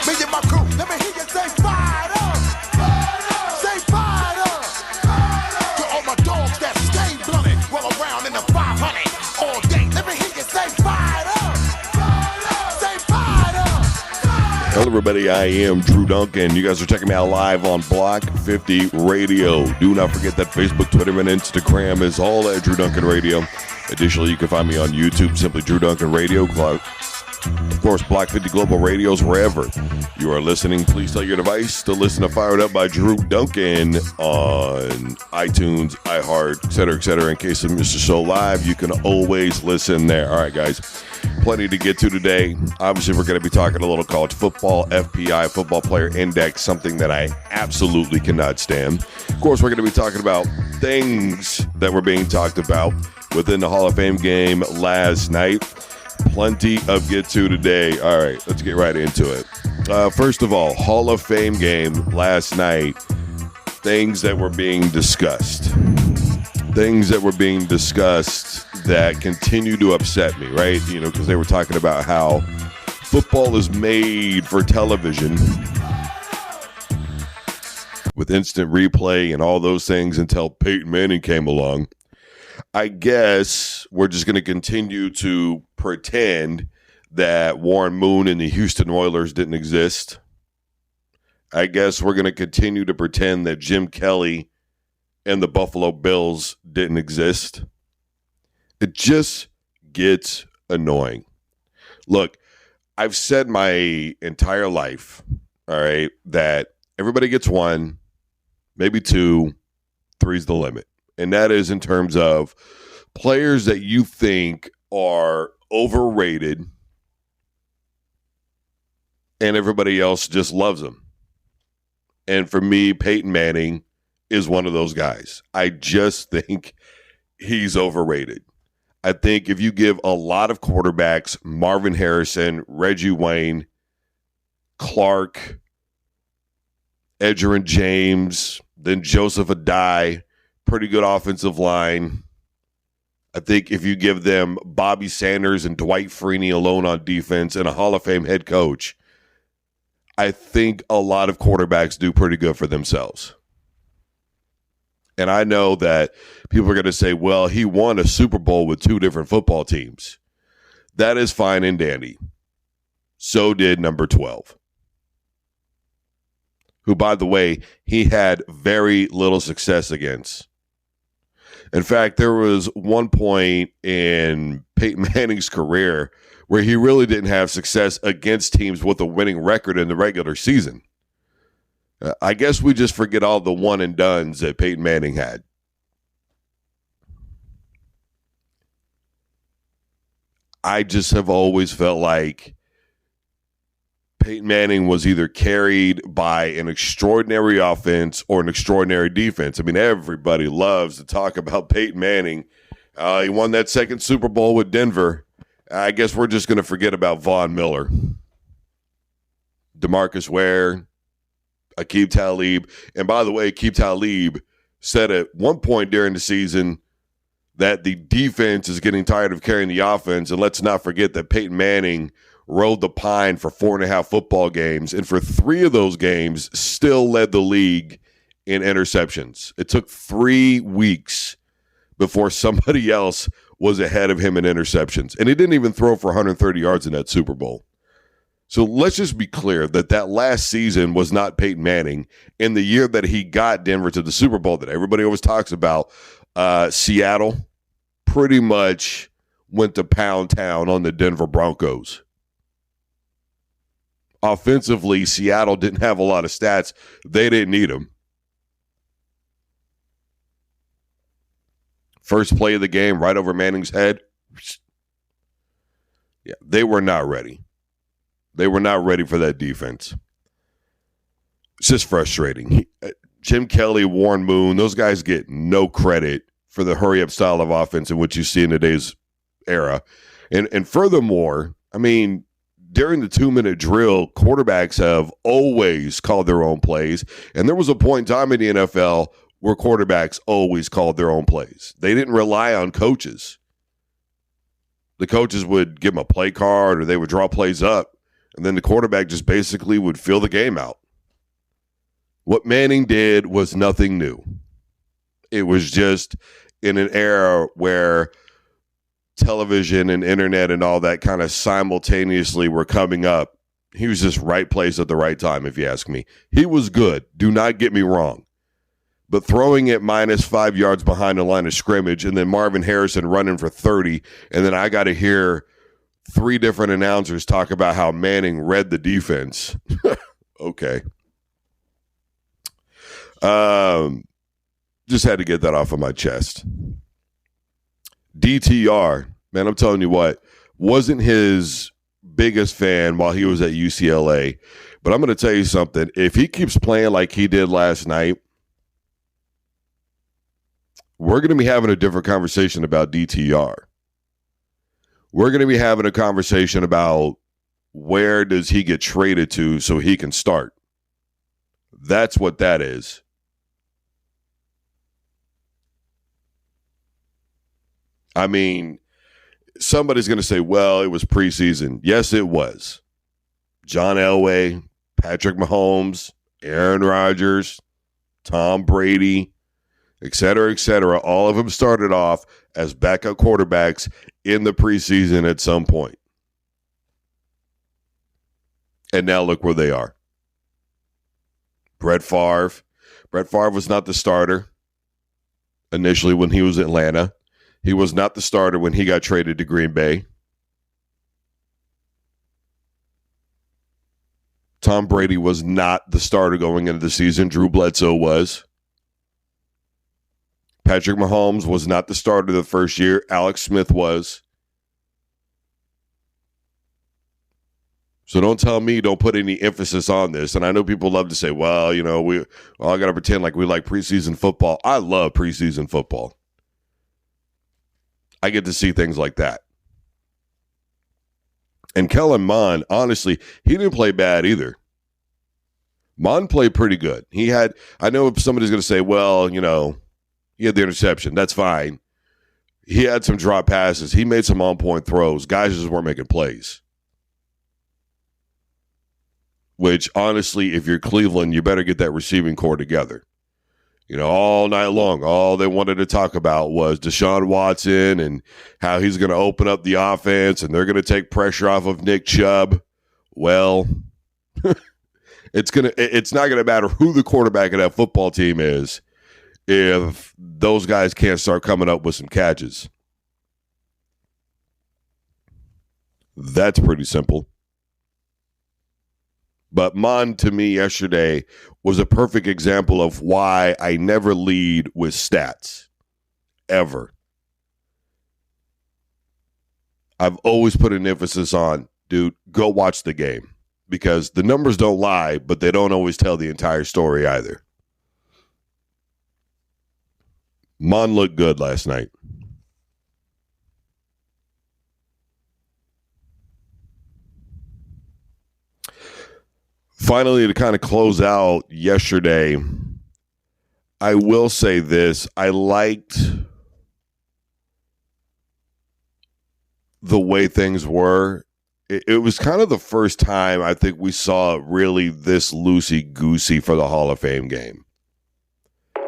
Me and my crew, let me hear you say fired up. Say fired up. To all my dogs that stay blunted, roll around in the 500 all day. Let me hear you say fired up. Say fired up. Hello, everybody. I am Drew Duncan. You guys are checking me out live on Block 50 Radio. Do not forget that Facebook, Twitter, and Instagram is all at Drew Duncan Radio. Additionally, you can find me on YouTube, simply Drew Duncan Radio. Of course, Block 50 Global Radios, wherever you are listening. Please tell your device to listen to Fired Up by Drew Duncan on iTunes, iHeart, etc. In case of missed the show live, you can always listen there. All right, guys, plenty to get to today. Obviously, we're going to be talking a little college football, FPI, Football Player Index, something that I absolutely cannot stand. Of course, we're going to be talking about things that were being talked about within the Hall of Fame game last night. Plenty of get to today. All right, let's get right into it. First of all, Hall of Fame game last night. Things that were being discussed. Things that were being discussed that continue to upset me, right? You know, because they were talking about how football is made for television with instant replay and all those things until Peyton Manning came along. I guess we're just going to continue to pretend that Warren Moon and the Houston Oilers didn't exist. I guess we're going to continue to pretend that Jim Kelly and the Buffalo Bills didn't exist. It just gets annoying. Look, I've said my entire life, all right, that everybody gets one, maybe two, three's the limit. And that is in terms of players that you think are overrated and everybody else just loves them. And for me, Peyton Manning is one of those guys. I just think he's overrated. I think if you give a lot of quarterbacks, Marvin Harrison, Reggie Wayne, Clark, Edgerrin James, then Joseph Adai, pretty good offensive line. I think if you give them Bobby Sanders and Dwight Freeney alone on defense and a Hall of Fame head coach, I think a lot of quarterbacks do pretty good for themselves. And I know that people are going to say, well, he won a Super Bowl with two different football teams. That is fine and dandy. So did number 12. Who, by the way, he had very little success against. In fact, there was one point in Peyton Manning's career where he really didn't have success against teams with a winning record in the regular season. I guess we just forget all the one and dones that Peyton Manning had. I just have always felt like Peyton Manning was either carried by an extraordinary offense or an extraordinary defense. I mean, everybody loves to talk about Peyton Manning. He won that second Super Bowl with Denver. I guess we're just going to forget about Von Miller, DeMarcus Ware, Aqib Talib. And by the way, Aqib Talib said at one point during the season that the defense is getting tired of carrying the offense. And let's not forget that Peyton Manning rode the pine for 4.5 football games, and for 3 of those games still led the league in interceptions. It took 3 weeks before somebody else was ahead of him in interceptions, and he didn't even throw for 130 yards in that Super Bowl. So let's just be clear that that last season was not Peyton Manning. In the year that he got Denver to the Super Bowl that everybody always talks about, Seattle pretty much went to pound town on the Denver Broncos. Offensively, Seattle didn't have a lot of stats. They didn't need them. First play of the game, right over Manning's head. Yeah, they were not ready. They were not ready for that defense. It's just frustrating. Jim Kelly, Warren Moon, those guys get no credit for the hurry-up style of offense in which you see in today's era. And furthermore, I mean, during the 2-minute drill, quarterbacks have always called their own plays. And there was a point in time in the NFL where quarterbacks always called their own plays. They didn't rely on coaches. The coaches would give them a play card or they would draw plays up. And then the quarterback just basically would fill the game out. What Manning did was nothing new. It was just in an era where television and internet and all that kind of simultaneously were coming up. He was just right place at the right time, if you ask me. He was good. Do not get me wrong. But throwing it minus 5 yards behind the line of scrimmage and then Marvin Harrison running for 30, and then I got to hear 3 different announcers talk about how Manning read the defense. Okay. Just had to get that off of my chest. DTR, man, I'm telling you what, wasn't his biggest fan while he was at UCLA. But I'm going to tell you something. If he keeps playing like he did last night, we're going to be having a different conversation about DTR. We're going to be having a conversation about where does he get traded to so he can start. That's what that is. I mean, somebody's going to say, well, it was preseason. Yes, it was. John Elway, Patrick Mahomes, Aaron Rodgers, Tom Brady, et cetera, all of them started off as backup quarterbacks in the preseason at some point. And now look where they are. Brett Favre. Brett Favre was not the starter initially when he was in Atlanta. He was not the starter when he got traded to Green Bay. Tom Brady was not the starter going into the season. Drew Bledsoe was. Patrick Mahomes was not the starter the first year. Alex Smith was. So don't tell me don't put any emphasis on this. And I know people love to say, well, you know, I got to pretend like we like preseason football. I love preseason football. I get to see things like that. And Kellen Mond, honestly, he didn't play bad either. Mond played pretty good. I know if somebody's going to say, well, you know, he had the interception. That's fine. He had some drop passes. He made some on-point throws. Guys just weren't making plays. Which, honestly, if you're Cleveland, you better get that receiving core together. You know, all night long, all they wanted to talk about was Deshaun Watson and how he's going to open up the offense and they're going to take pressure off of Nick Chubb. Well, it's not going to matter who the quarterback of that football team is if those guys can't start coming up with some catches. That's pretty simple. But Mond, to me, yesterday was a perfect example of why I never lead with stats. Ever. I've always put an emphasis on, dude, go watch the game. Because the numbers don't lie, but they don't always tell the entire story either. Mond looked good last night. Finally, to kind of close out yesterday, I will say this. I liked the way things were. It was kind of the first time I think we saw really this loosey-goosey for the Hall of Fame game.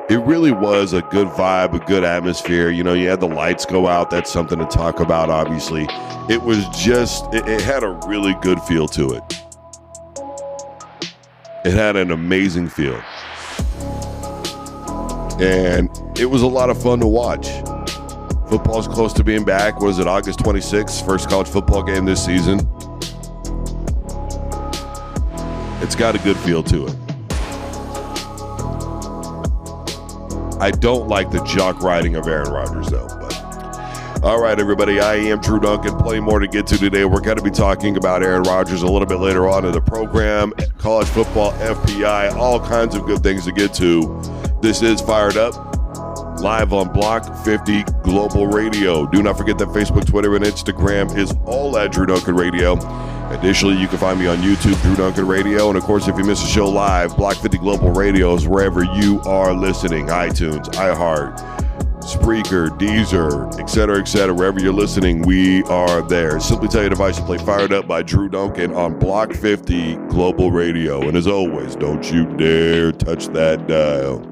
It really was a good vibe, a good atmosphere. You know, you had the lights go out. That's something to talk about, obviously. It was just, it had a really good feel to it. It had an amazing feel. And it was a lot of fun to watch. Football's close to being back. What is it, August 26th? First college football game this season. It's got a good feel to it. I don't like the jock riding of Aaron Rodgers, though. But all right, everybody, I am Drew Duncan. Plenty more to get to today. We're going to be talking about Aaron Rodgers a little bit later on in the program. College football, FPI, all kinds of good things to get to. This is Fired Up, live on Block 50 Global Radio. Do not forget that Facebook, Twitter, and Instagram is all at Drew Duncan Radio. Additionally, you can find me on YouTube, Drew Duncan Radio. And, of course, if you miss a show live, Block 50 Global Radio is wherever you are listening. iTunes, iHeart, Spreaker, Deezer, etc., wherever you're listening, we are there. Simply tell your device to play Fired Up by Drew Duncan on Block 50 Global Radio. And as always, don't you dare touch that dial.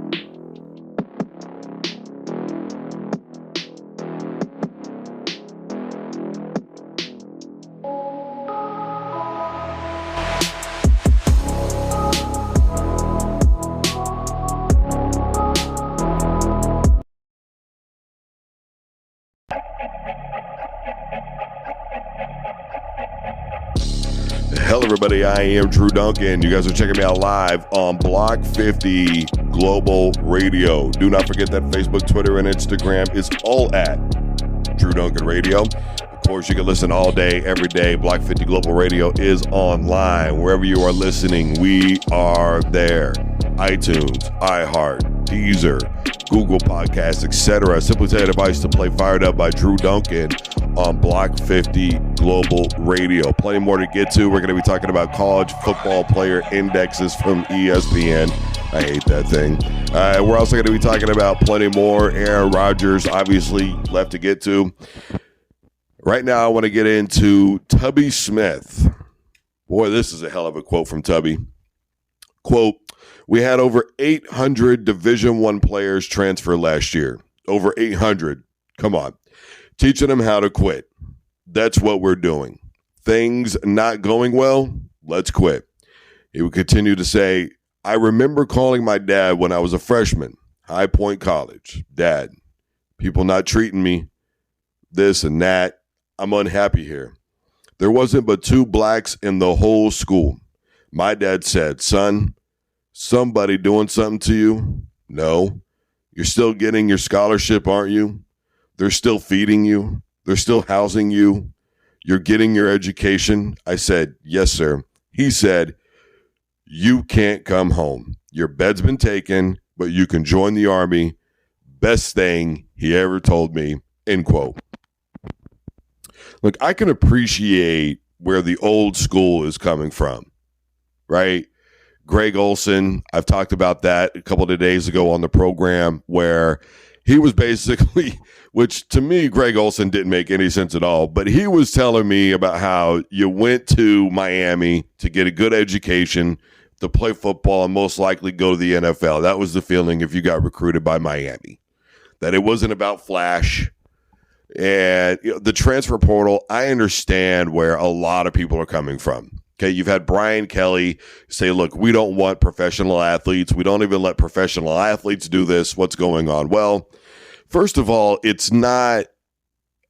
Hello, everybody. I am Drew Duncan. You guys are checking me out live on Block 50 Global Radio. Do not forget that Facebook, Twitter, and Instagram is all at Drew Duncan Radio. Of course, you can listen all day, every day. Block 50 Global Radio is online. Wherever you are listening, we are there. iTunes, iHeart, Deezer, Google Podcasts, etc. Simply tell your device to play Fired Up by Drew Duncan on Block 50 Global Radio. Plenty more to get to. We're going to be talking about college football player indexes from ESPN. I hate that thing. We're also going to be talking about plenty more. Aaron Rodgers, obviously, left to get to. Right now, I want to get into Tubby Smith. Boy, this is a hell of a quote from Tubby. Quote, "We had over 800 Division I players transfer last year. Over 800. Come on. Teaching them how to quit. That's what we're doing. Things not going well, let's quit." He would continue to say, "I remember calling my dad when I was a freshman, High Point College. Dad, people not treating me, this and that. I'm unhappy here. There wasn't but 2 blacks in the whole school. My dad said, 'Son, somebody doing something to you? No. You're still getting your scholarship, aren't you? They're still feeding you. They're still housing you. You're getting your education.' I said, 'Yes, sir.' He said, 'You can't come home. Your bed's been taken, but you can join the Army.' Best thing he ever told me," end quote. Look, I can appreciate where the old school is coming from, right? Greg Olson, I've talked about that a couple of days ago on the program, where he was basically, which to me, Greg Olson didn't make any sense at all, but he was telling me about how you went to Miami to get a good education, to play football, and most likely go to the NFL. That was the feeling if you got recruited by Miami, that it wasn't about flash. And the transfer portal, I understand where a lot of people are coming from. Okay, you've had Brian Kelly say, look, we don't want professional athletes. We don't even let professional athletes do this. What's going on? Well, first of all, it's not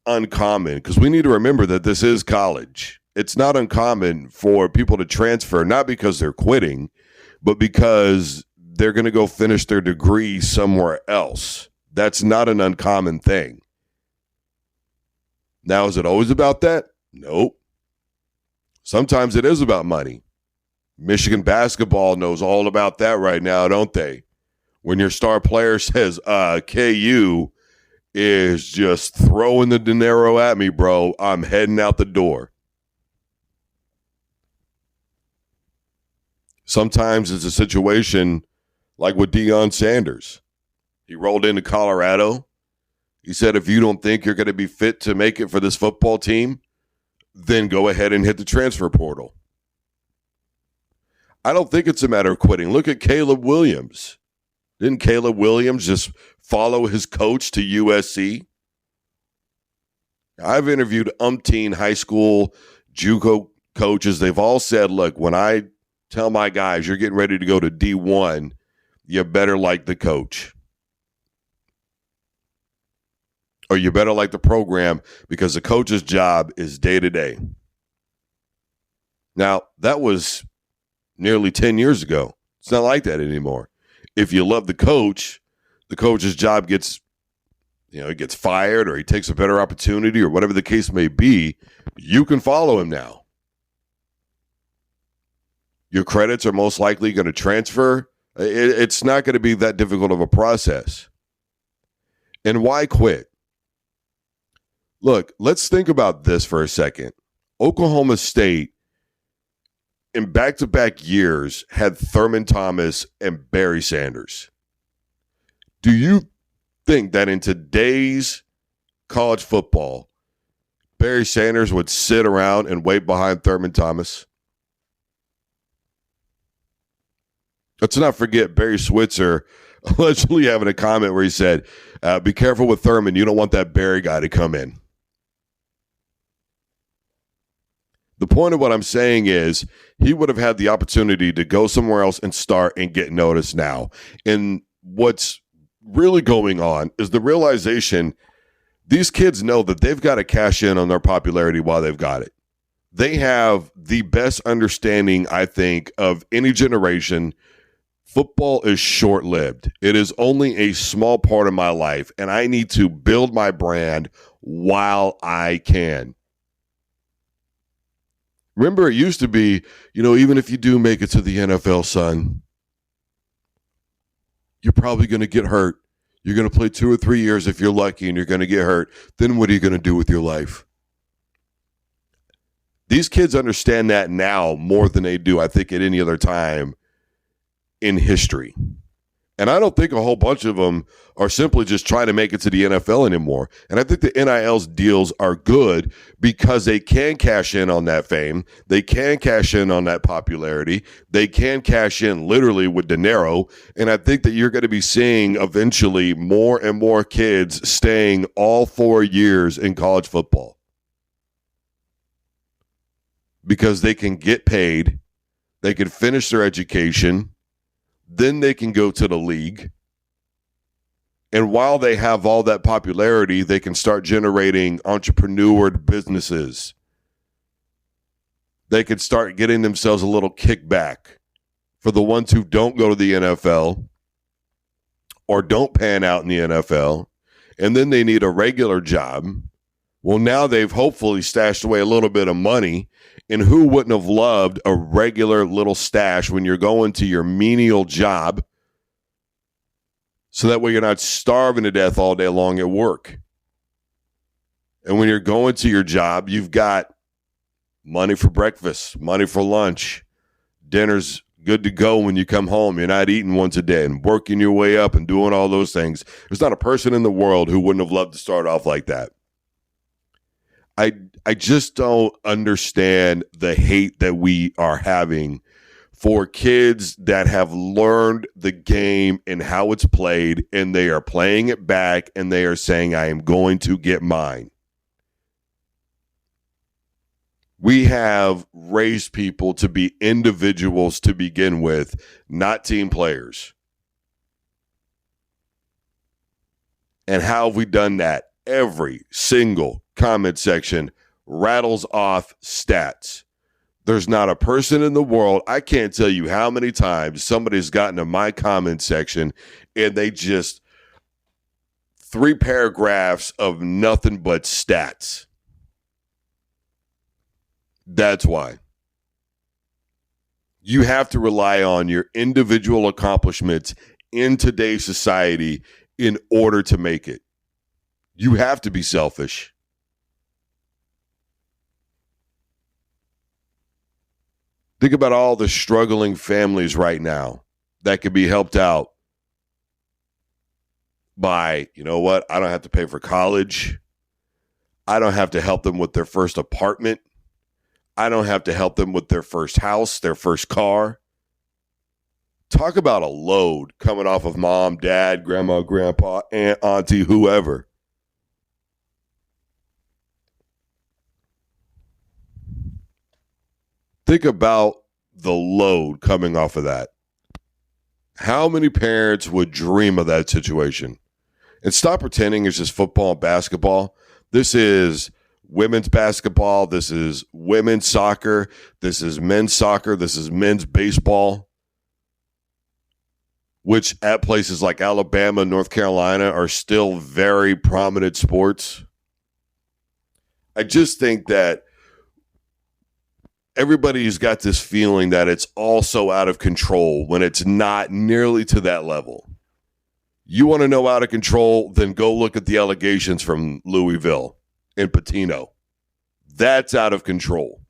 uncommon, because we need to remember that this is college. It's not uncommon for people to transfer, not because they're quitting, but because they're going to go finish their degree somewhere else. That's not an uncommon thing. Now, is it always about that? Nope. Sometimes it is about money. Michigan basketball knows all about that right now, don't they? When your star player says, KU is just throwing the dinero at me, bro, I'm heading out the door. Sometimes it's a situation like with Deion Sanders. He rolled into Colorado. He said, if you don't think you're going to be fit to make it for this football team, then go ahead and hit the transfer portal. I don't think it's a matter of quitting. Look at Caleb Williams. Didn't Caleb Williams just follow his coach to USC? I've interviewed umpteen high school JUCO coaches. They've all said, look, when I tell my guys you're getting ready to go to D1, you better like the coach. Or you better like the program, because the coach's job is day to day. Now, that was nearly 10 years ago. It's not like that anymore. If you love the coach's job gets, he gets fired, or he takes a better opportunity, or whatever the case may be, you can follow him now. Your credits are most likely going to transfer. It's not going to be that difficult of a process. And why quit? Look, let's think about this for a second. Oklahoma State, in back-to-back years, had Thurman Thomas and Barry Sanders. Do you think that in today's college football, Barry Sanders would sit around and wait behind Thurman Thomas? Let's not forget Barry Switzer allegedly having a comment where he said, be careful with Thurman. You don't want that Barry guy to come in. The point of what I'm saying is he would have had the opportunity to go somewhere else and start and get noticed now. And what's really going on is the realization these kids know that they've got to cash in on their popularity while they've got it. They have the best understanding, I think, of any generation. Football is short-lived. It is only a small part of my life, and I need to build my brand while I can. Remember, it used to be, even if you do make it to the NFL, son, you're probably going to get hurt. You're going to play 2 or 3 years if you're lucky, and you're going to get hurt. Then what are you going to do with your life? These kids understand that now more than they do, I think, at any other time in history. And I don't think a whole bunch of them are simply just trying to make it to the NFL anymore. And I think the NIL's deals are good because they can cash in on that fame. They can cash in on that popularity. They can cash in literally with dinero. And I think that you're going to be seeing eventually more and more kids staying all 4 years in college football because they can get paid. They can finish their education. Then they can go to the league. And while they have all that popularity, they can start generating entrepreneur businesses. They can start getting themselves a little kickback for the ones who don't go to the NFL or don't pan out in the NFL. And then they need a regular job. Well, now they've hopefully stashed away a little bit of money. And who wouldn't have loved a regular little stash when you're going to your menial job so that way you're not starving to death all day long at work? And when you're going to your job, you've got money for breakfast, money for lunch, dinner's good to go when you come home. You're not eating once a day and working your way up and doing all those things. There's not a person in the world who wouldn't have loved to start off like that. I just don't understand the hate that we are having for kids that have learned the game and how it's played, and they are playing it back, and they are saying, I am going to get mine. We have raised people to be individuals to begin with, not team players. And how have we done that? Every single comment section rattles off stats. There's not a person in the world, I can't tell you how many times somebody's gotten to my comment section and they just 3 paragraphs of nothing but stats. That's why. You have to rely on your individual accomplishments in today's society in order to make it. You have to be selfish. Think about all the struggling families right now that could be helped out by, I don't have to pay for college. I don't have to help them with their first apartment. I don't have to help them with their first house, their first car. Talk about a load coming off of mom, dad, grandma, grandpa, aunt, auntie, whoever. Think about the load coming off of that. How many parents would dream of that situation? And stop pretending it's just football and basketball. This is women's basketball. This is women's soccer. This is men's soccer. This is men's baseball, which at places like Alabama, North Carolina are still very prominent sports. I just think that everybody's got this feeling that it's all so out of control when it's not nearly to that level. You want to know out of control, then go look at the allegations from Louisville and Patino. That's out of control.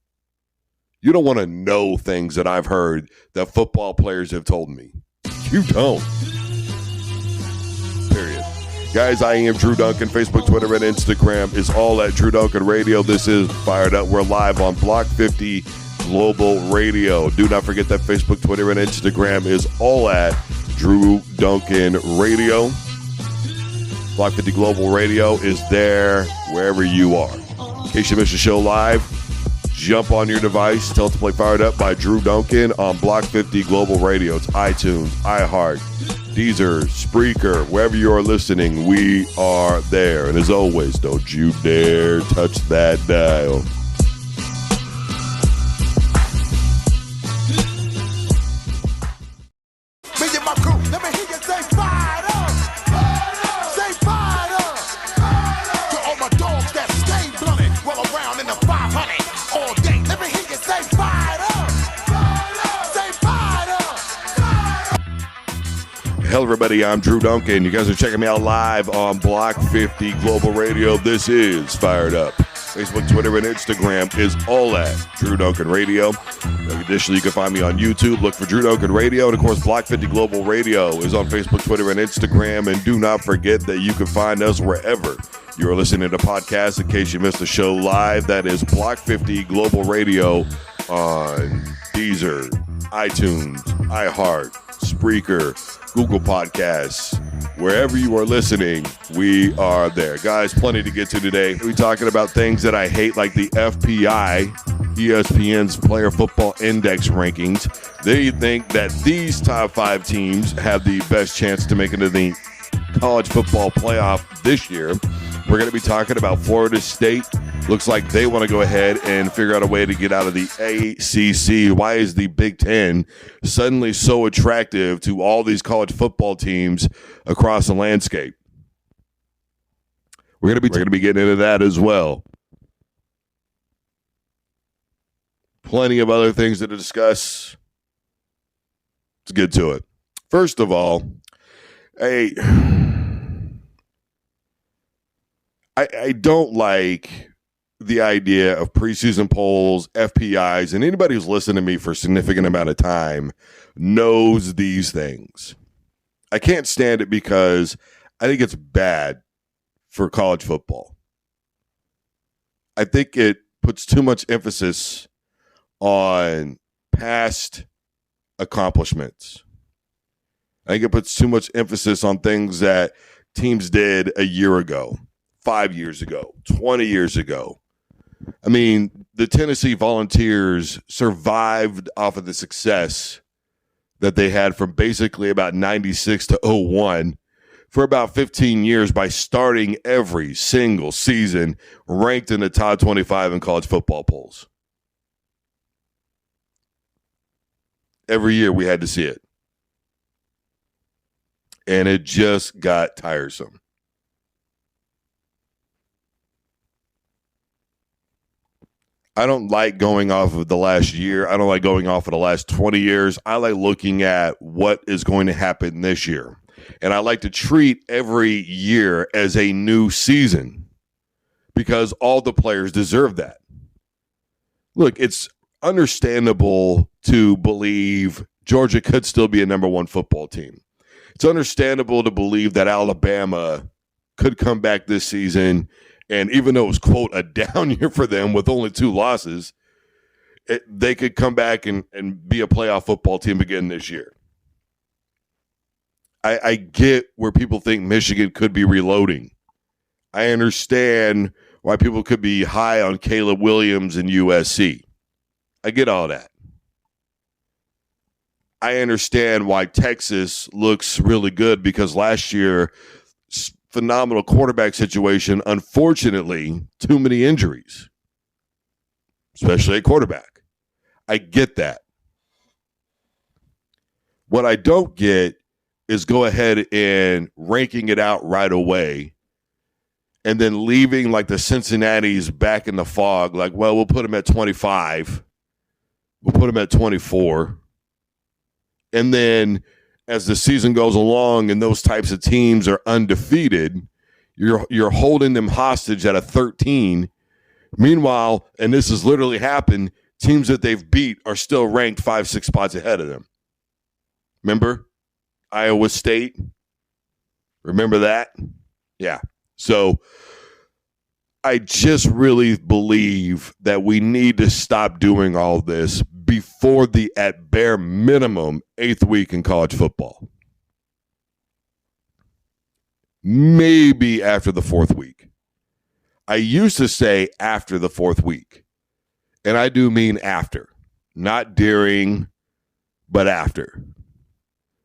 You don't want to know things that I've heard that football players have told me. You don't. Period. Guys, I am Drew Duncan. Facebook, Twitter, and Instagram is all at Drew Duncan Radio. This is Fired Up. We're live on Block 50 Global Radio. Do not forget that Facebook, Twitter, and Instagram is all at Drew Duncan Radio. Block 50 Global Radio is there wherever you are. In case you missed the show live, jump on your device. Tell it to play Fired Up by Drew Duncan on Block 50 Global Radio. It's iTunes, iHeart, Deezer, Spreaker, wherever you are listening, we are there. And as always, don't you dare touch that dial. Me and my crew, let me hear you say fired up. Say fired up. To all my dogs that stay blunted, roll around in the 500 all day. Let me hear you say fired up. Say fired up. Hello, everybody. I'm Drew Duncan. You guys are checking me out live on Block 50 Global Radio. This is Fired Up. Facebook, Twitter, and Instagram is all at Drew Duncan Radio. Additionally, you can find me on YouTube. Look for Drew Duncan Radio. And, of course, Block 50 Global Radio is on Facebook, Twitter, and Instagram. And do not forget that you can find us wherever you are listening to podcasts. In case you missed the show live, that is Block 50 Global Radio on Deezer, iTunes, iHeart, Spreaker, Google Podcasts. Wherever you are listening, we are there. Guys, plenty to get to today. We're talking about things that I hate, like the FPI, ESPN's Player Football Index rankings. They think that these top 5 teams have the best chance to make it into the college football playoff this year. We're going to be talking about Florida State. Looks like they want to go ahead and figure out a way to get out of the ACC. Why is the Big Ten suddenly so attractive to all these college football teams across the landscape? We're going to be getting into that as well. Plenty of other things to discuss. Let's get to it. First of all, I don't like the idea of preseason polls, FPIs, and anybody who's listened to me for a significant amount of time knows these things. I can't stand it because I think it's bad for college football. I think it puts too much emphasis on past accomplishments. I think it puts too much emphasis on things that teams did a year ago, 5 years ago, 20 years ago. I mean, the Tennessee Volunteers survived off of the success that they had from basically about 96 to 01 for about 15 years by starting every single season ranked in the top 25 in college football polls. Every year we had to see it. And it just got tiresome. I don't like going off of the last year. I don't like going off of the last 20 years. I like looking at what is going to happen this year. And I like to treat every year as a new season because all the players deserve that. Look, it's understandable to believe Georgia could still be a number 1 football team. It's understandable to believe that Alabama could come back this season. And even though it was, quote, a down year for them with only 2 losses, they could come back and be a playoff football team again this year. I get where people think Michigan could be reloading. I understand why people could be high on Caleb Williams and USC. I get all that. I understand why Texas looks really good because last year – phenomenal quarterback situation. Unfortunately, too many injuries, especially at quarterback. I get that. What I don't get is go ahead and ranking it out right away and then leaving like the Cincinnati's back in the fog. Like, well, we'll put them at 25. We'll put them at 24. And then as the season goes along and those types of teams are undefeated, you're holding them hostage at a 13. Meanwhile, and this has literally happened, teams that they've beat are still ranked 5-6 spots ahead of them. Remember? Iowa State? Remember that? Yeah. So I just really believe that we need to stop doing all this before the, at bare minimum, 8th week in college football. Maybe after the 4th week. I used to say after the 4th week. And I do mean after. Not during, but after.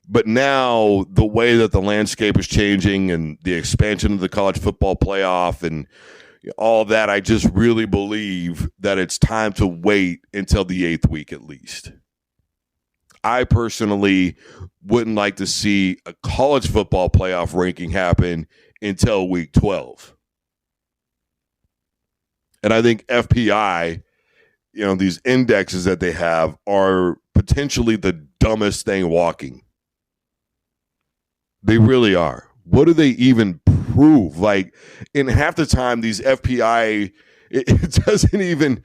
But now the way that the landscape is changing and the expansion of the college football playoff and all that, I just really believe that it's time to wait until the 8th week at least. I personally wouldn't like to see a college football playoff ranking happen until week 12. And I think FPI, these indexes that they have are potentially the dumbest thing walking. They really are. What do they even prove? Like, in half the time, these FPI, it doesn't even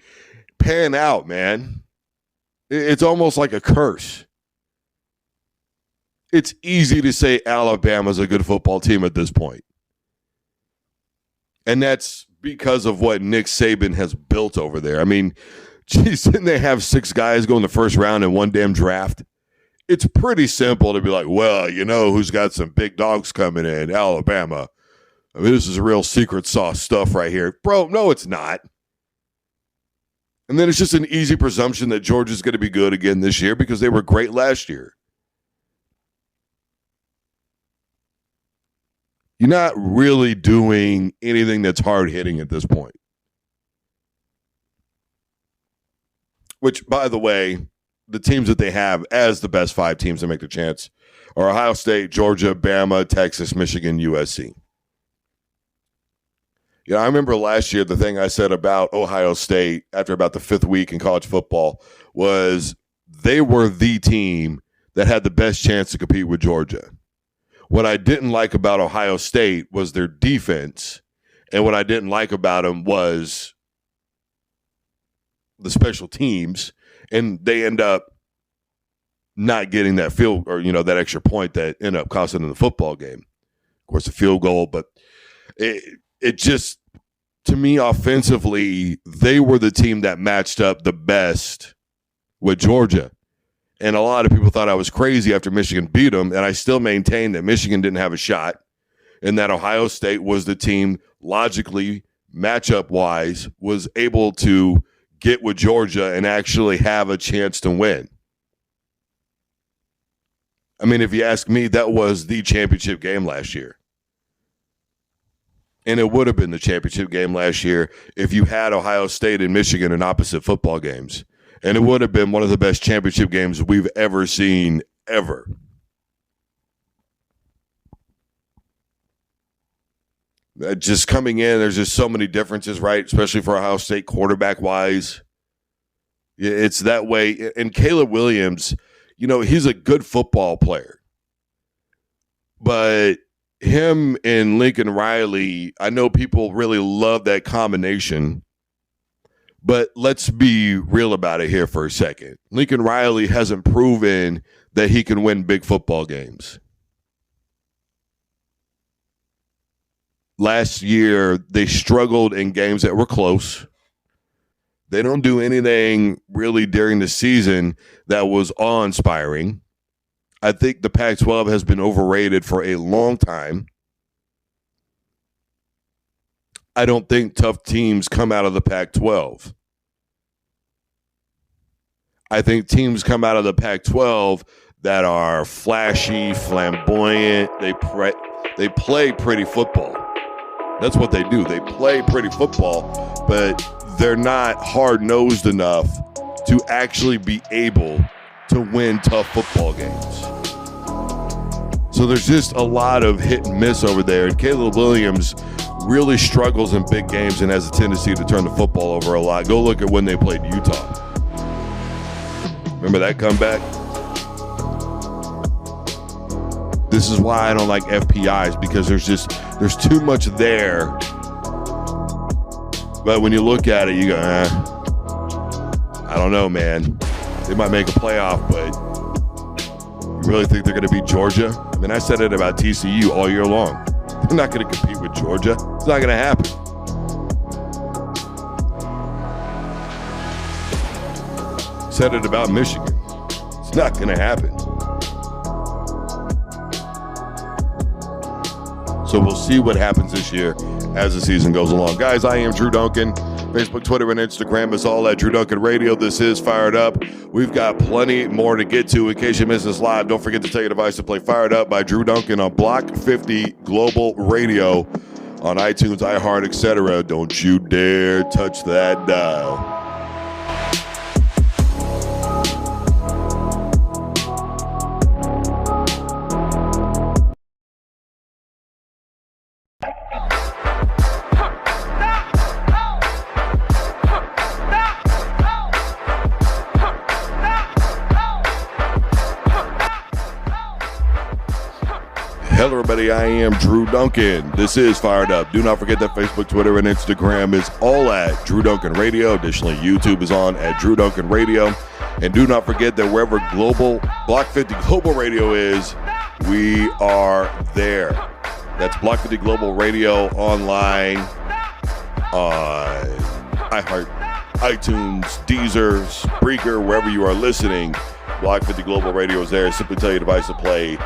pan out, man. It's almost like a curse. It's easy to say Alabama's a good football team at this point. And that's because of what Nick Saban has built over there. I mean, geez, didn't they have 6 guys go in the first round in one damn draft? It's pretty simple to be like, well, who's got some big dogs coming in? Alabama. I mean, this is real secret sauce stuff right here. Bro, no, it's not. And then it's just an easy presumption that Georgia's going to be good again this year because they were great last year. You're not really doing anything that's hard-hitting at this point. Which, by the way, the teams that they have as the best 5 teams that make the chance are Ohio State, Georgia, Bama, Texas, Michigan, USC. I remember last year the thing I said about Ohio State after about the 5th week in college football was they were the team that had the best chance to compete with Georgia. What I didn't like about Ohio State was their defense, and what I didn't like about them was the special teams, and they end up not getting that field or, that extra point that ended up costing them the football game. Of course, a field goal, but it just, to me, offensively, they were the team that matched up the best with Georgia. And a lot of people thought I was crazy after Michigan beat them, and I still maintain that Michigan didn't have a shot and that Ohio State was the team logically, matchup-wise, was able to get with Georgia and actually have a chance to win. I mean, if you ask me, that was the championship game last year. And it would have been the championship game last year if you had Ohio State and Michigan in opposite football games. And it would have been one of the best championship games we've ever seen, ever. Just coming in, there's just so many differences, right? Especially for Ohio State quarterback-wise. It's that way. And Caleb Williams, he's a good football player. But him and Lincoln Riley, I know people really love that combination. But let's be real about it here for a second. Lincoln Riley hasn't proven that he can win big football games. Last year, they struggled in games that were close. They don't do anything really during the season that was awe-inspiring. I think the Pac-12 has been overrated for a long time. I don't think tough teams come out of the Pac-12. I think teams come out of the Pac-12 that are flashy, flamboyant. They play pretty football. That's what they do. They play pretty football, but they're not hard-nosed enough to actually be able to win tough football games. So there's just a lot of hit and miss over there. And Caleb Williams really struggles in big games and has a tendency to turn the football over a lot. Go look at when they played Utah. Remember that comeback? This is why I don't like FPIs, because there's too much there. But when you look at it, you go, I don't know, man. They might make a playoff, but you really think they're going to beat Georgia? I mean, I said it about TCU all year long. They're not going to compete with Georgia. It's not going to happen. Said it about Michigan. It's not going to happen. So we'll see what happens this year as the season goes along. Guys, I am Drew Duncan. Facebook, Twitter, and Instagram is all at Drew Duncan Radio. This is Fired Up. We've got plenty more to get to. In case you missed this live, don't forget to tell your device to play Fired Up by Drew Duncan on Block 50 Global Radio on iTunes, iHeart, etc. Don't you dare touch that dial. Hello, everybody. I am Drew Duncan. This is Fired Up. Do not forget that Facebook, Twitter, and Instagram is all at Drew Duncan Radio. Additionally, YouTube is on at Drew Duncan Radio. And do not forget that wherever Block 50 Global Radio is, we are there. That's Block 50 Global Radio online on iHeart, iTunes, Deezer, Spreaker, wherever you are listening. Block 50 Global Radio is there. Simply tell your device to play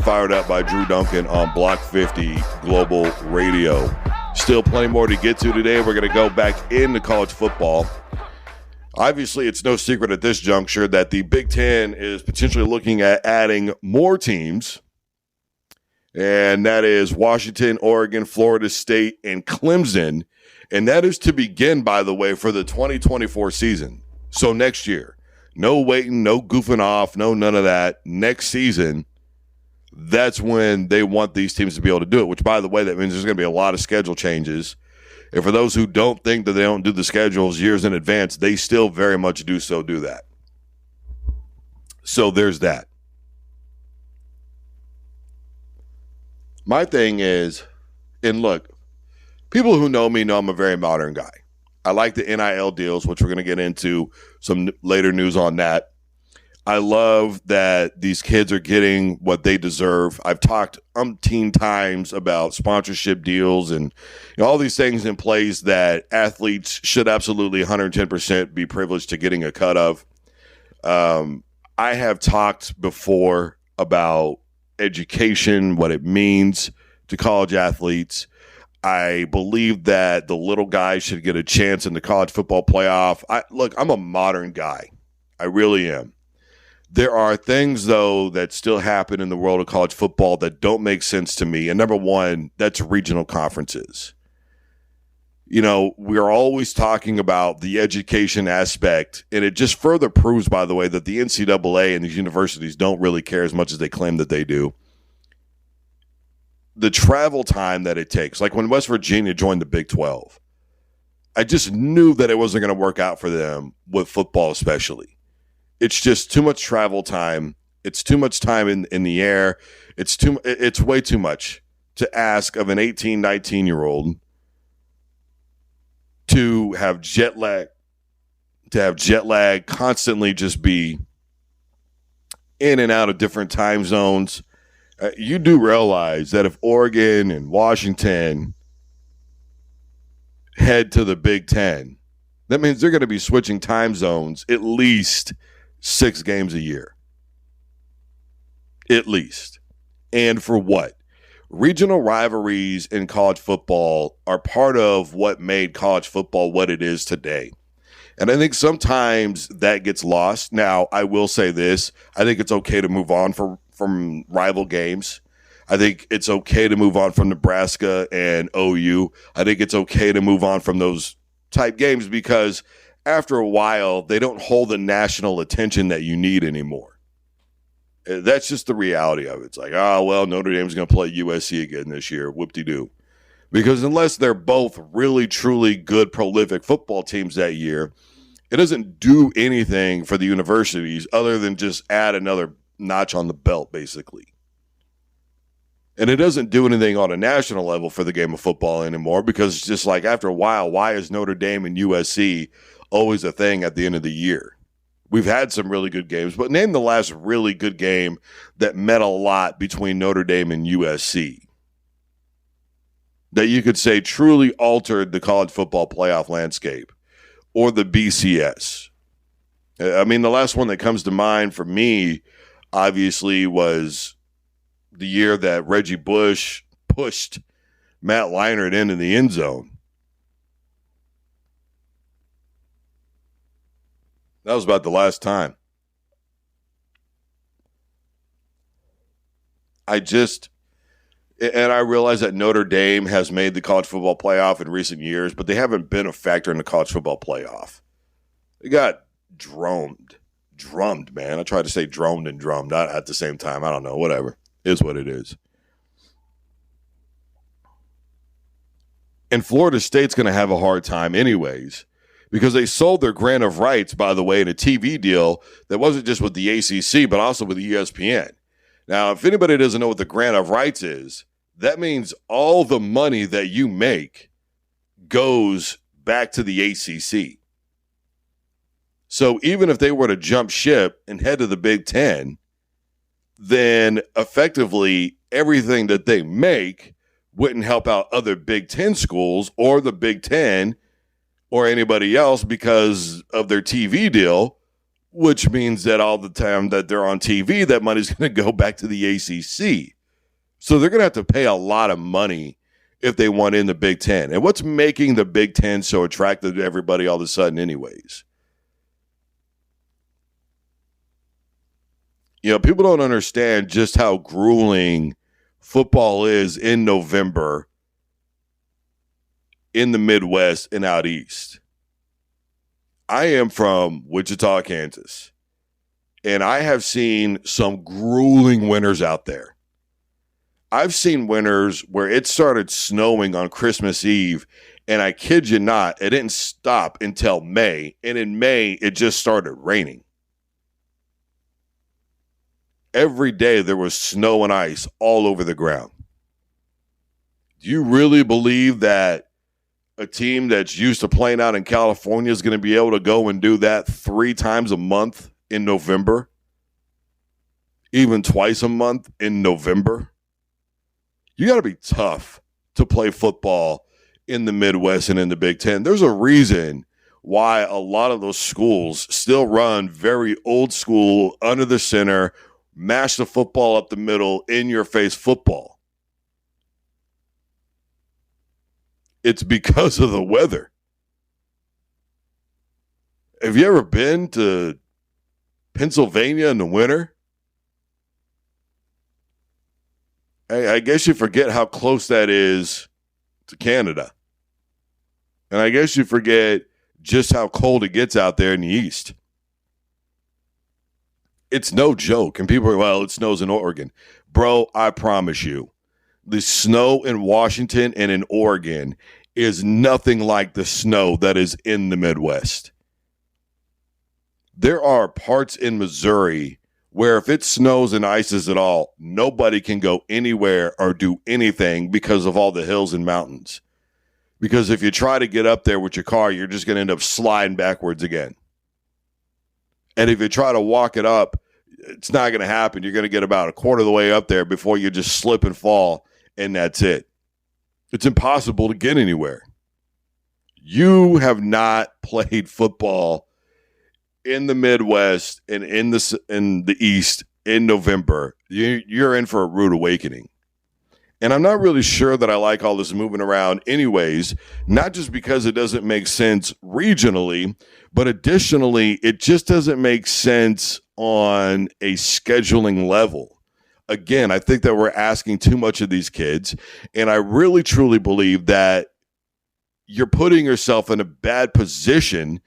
Fired Up by Drew Duncan on Block 50 Global Radio. Still plenty more to get to today. We're going to go back into college football. Obviously, it's no secret at this juncture that the Big Ten is potentially looking at adding more teams, and that is Washington, Oregon, Florida State, and Clemson. And that is to begin, by the way, for the 2024 season. So next year. No waiting, no goofing off, no none of that. Next season, that's when they want these teams to be able to do it, which, by the way, that means there's going to be a lot of schedule changes. And for those who don't think that they don't do the schedules years in advance, they still very much do that. So there's that. My thing is, and look, people who know me know I'm a very modern guy. I like the NIL deals, which we're going to get into some later news on that. I love that these kids are getting what they deserve. I've talked umpteen times about sponsorship deals and all these things in place that athletes should absolutely 110% be privileged to getting a cut of. I have talked before about education, what it means to college athletes. I believe that the little guys should get a chance in the college football playoff. Look, I'm a modern guy. I really am. There are things, though, that still happen in the world of college football that don't make sense to me. And number one, that's regional conferences. We're always talking about the education aspect, and it just further proves, by the way, that the NCAA and these universities don't really care as much as they claim that they do. The travel time that it takes, like when West Virginia joined the Big 12, I just knew that it wasn't going to work out for them with football especially. It's just too much travel time. It's too much time in the air. It's way too much to ask of an 18, 19-year-old to have jet lag, constantly just be in and out of different time zones. You do realize that if Oregon and Washington head to the Big Ten, that means they're going to be switching time zones at least 6 games a year. At least. And for what? Regional rivalries in college football are part of what made college football what it is today. And I think sometimes that gets lost. Now, I will say this. I think it's okay to move on from rival games. I think it's okay to move on from Nebraska and OU. I think it's okay to move on from those type games because after a while, they don't hold the national attention that you need anymore. That's just the reality of it. It's like, Notre Dame's going to play USC again this year. Whoop-de-doo. Because unless they're both really, truly good, prolific football teams that year, it doesn't do anything for the universities other than just add another notch on the belt, basically. And it doesn't do anything on a national level for the game of football anymore because it's just like after a while, why is Notre Dame and USC always a thing at the end of the year? We've had some really good games, but name the last really good game that meant a lot between Notre Dame and USC. that you could say truly altered the college football playoff landscape, or the BCS. I mean, the last one that comes to mind for me, obviously, was the year that Reggie Bush pushed Matt Leinart into the end zone. That was about the last time. And I realize that Notre Dame has made the college football playoff in recent years, but they haven't been a factor in the college football playoff. They got drummed, man. I tried to say droned and drummed, not at the same time. I don't know, whatever. It is what it is. And Florida State's going to have a hard time anyways, because they sold their grant of rights, by the way, in a TV deal that wasn't just with the ACC, but also with ESPN. Now, if anybody doesn't know what the grant of rights is, that means all the money that you make goes back to the ACC. So even if they were to jump ship and head to the Big Ten, then effectively everything that they make wouldn't help out other Big Ten schools or the Big Ten or anybody else because of their TV deal, which means that all the time that they're on TV, that money's going to go back to the ACC. So they're going to have to pay a lot of money if they want in the Big Ten. And what's making the Big Ten so attractive to everybody all of a sudden anyways? You know, people don't understand just how grueling football is in November in the Midwest and out east. I am from Wichita, Kansas, and I have seen some grueling winters out there. I've seen winters where it started snowing on Christmas Eve, and I kid you not, it didn't stop until May, and in May, it just started raining. Every day there was snow and ice all over the ground. Do you really believe that a team that's used to playing out in California is going to be able to go and do that 3 times a month in November? Even twice a month in November? You got to be tough to play football in the Midwest and in the Big Ten. There's a reason why a lot of those schools still run very old school, under the center, mash the football up the middle, in-your-face football. It's because of the weather. Have you ever been to Pennsylvania in the winter? I guess you forget how close that is to Canada. And I guess you forget just how cold it gets out there in the east. It's no joke. And people are, well, it snows in Oregon. Bro, I promise you, the snow in Washington and in Oregon is nothing like the snow that is in the Midwest. There are parts in Missouri where if it snows and ices at all, nobody can go anywhere or do anything because of all the hills and mountains. Because if you try to get up there with your car, you're just going to end up sliding backwards again. And if you try to walk it up, it's not going to happen. You're going to get about a quarter of the way up there before you just slip and fall, and that's it. It's impossible to get anywhere. You have not played football in the Midwest and in the East in November. You're in for a rude awakening. And I'm not really sure that I like all this moving around anyways, not just because it doesn't make sense regionally, but additionally, it just doesn't make sense on a scheduling level. Again, I think that we're asking too much of these kids, and I really, truly believe that you're putting yourself in a bad position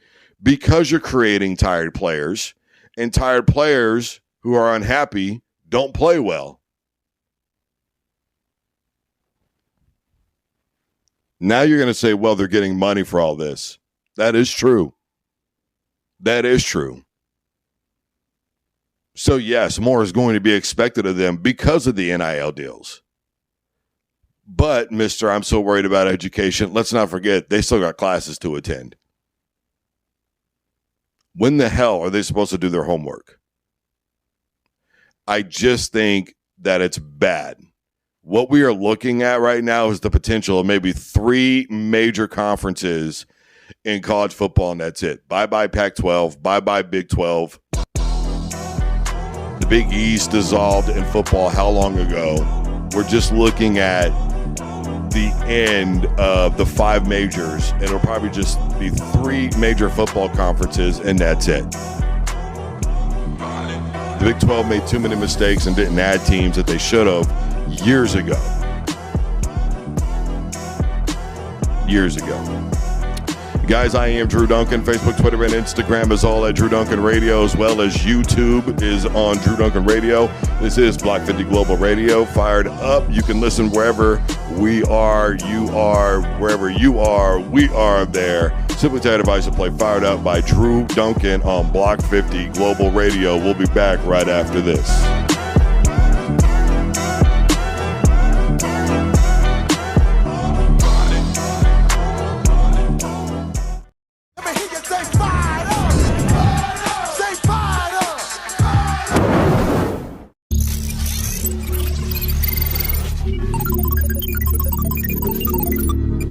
because you're creating tired players, and tired players who are unhappy don't play well. Now you're going to say, well, they're getting money for all this. That is true. That is true. So, yes, more is going to be expected of them because of the NIL deals. But, mister, I'm so worried about education. Let's not forget, they still got classes to attend. When the hell are they supposed to do their homework? I just think that it's bad what we are looking at right now is the potential of maybe 3 major conferences in college football, and that's it. Bye-bye Pac-12, bye-bye Big 12. The Big East dissolved in football how long ago? We're just looking at the end of the 5 majors, and it'll probably just be 3 major football conferences, and that's it. The Big 12 made too many mistakes and didn't add teams that they should have years ago. Guys, I am Drew Duncan. Facebook, Twitter, and Instagram is all at Drew Duncan Radio, as well as YouTube is on Drew Duncan Radio. This is Block 50 Global Radio. Fired up. You can listen wherever we are, you are, wherever you are, we are there. Simply tell your device to play Fired Up by Drew Duncan on Block 50 Global Radio. We'll be back right after this.